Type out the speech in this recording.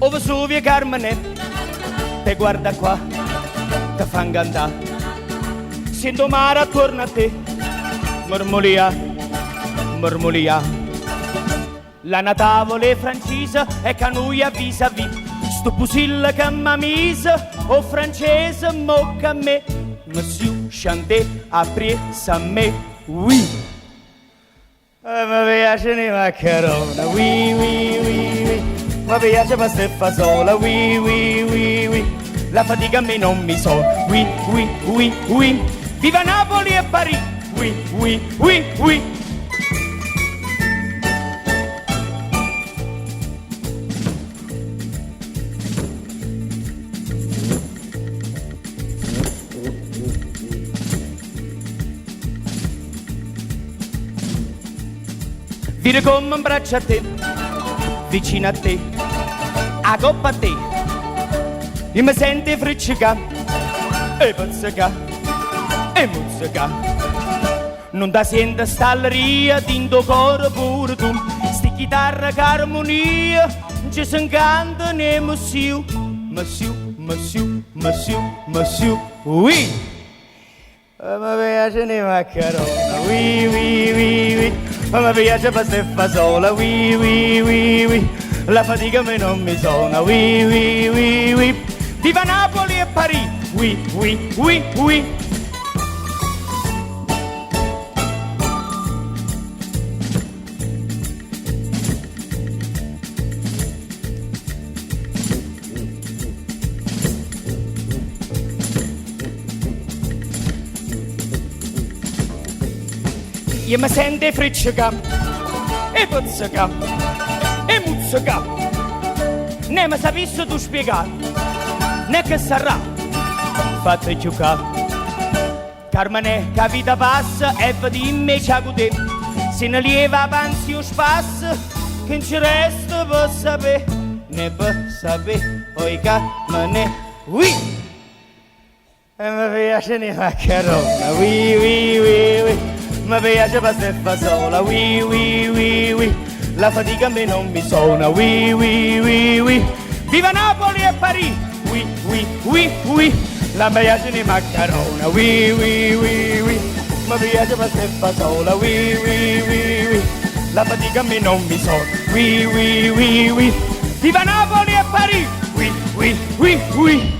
O Vesuvio Carmine, te guarda qua, te fa incantare. Sento mare attorno a te, mormolia, mormolia. La natavole francese è canuia vis-à-vis. Sto pusilla che m'ha mise, o francese mocca a me. Monsieur chanté après sa me, oui. Mi piace i maccheroni, oui, oui, oui, oui. Mi piace pasta e fasola, oui, oui, oui, oui. La fatica a me non mi so, oui, oui, oui, oui. Viva Napoli e Parigi, oui, oui, oui, oui. Vire come un braccio a te, vicino a te, a coppa a te. E mi senti friccica, e pazzica, e muzzica. Non ti senti stalleria, tinto cuore pure tu. Sti chitarra che armonia, ci si incanta ne monsieur, monsieur, monsieur, monsieur, monsieur, oui. Mi piace i maccheroni, oui, oui, oui, oui. Mi piace pasta e fasola, oui, oui, oui, oui. La fatica a me non mi suona, oui, oui, oui, oui. Viva Napoli e Parigi, oui, oui, oui, oui. Io mi sento friccica, e pazzica, e muzzica. Ne mi sapessi tu spiegare, ne che sarà fatto giocare. Carmine, che vita passa, e dimmi c'ha con te. Se ne lieva avanti o spassa, che non ci resta per sapere, ne per sapere, oi Carmine, oui. E mi piacciono i maccheroni, oui, oui, oui, oui. Mi piace pasta e fasola, oui, oui, oui, oui. La fatica a me non mi suona, oui, oui, oui, oui. Viva Napoli e Parigi, oui, oui, oui, oui. La piace i maccheroni, oui, oui, oui, oui. Mi piace pasta e fasola, oui, oui, oui, oui. La fatica a me non mi suona, oui, oui, oui, oui. Viva Napoli e Parigi, oui, oui, oui, oui.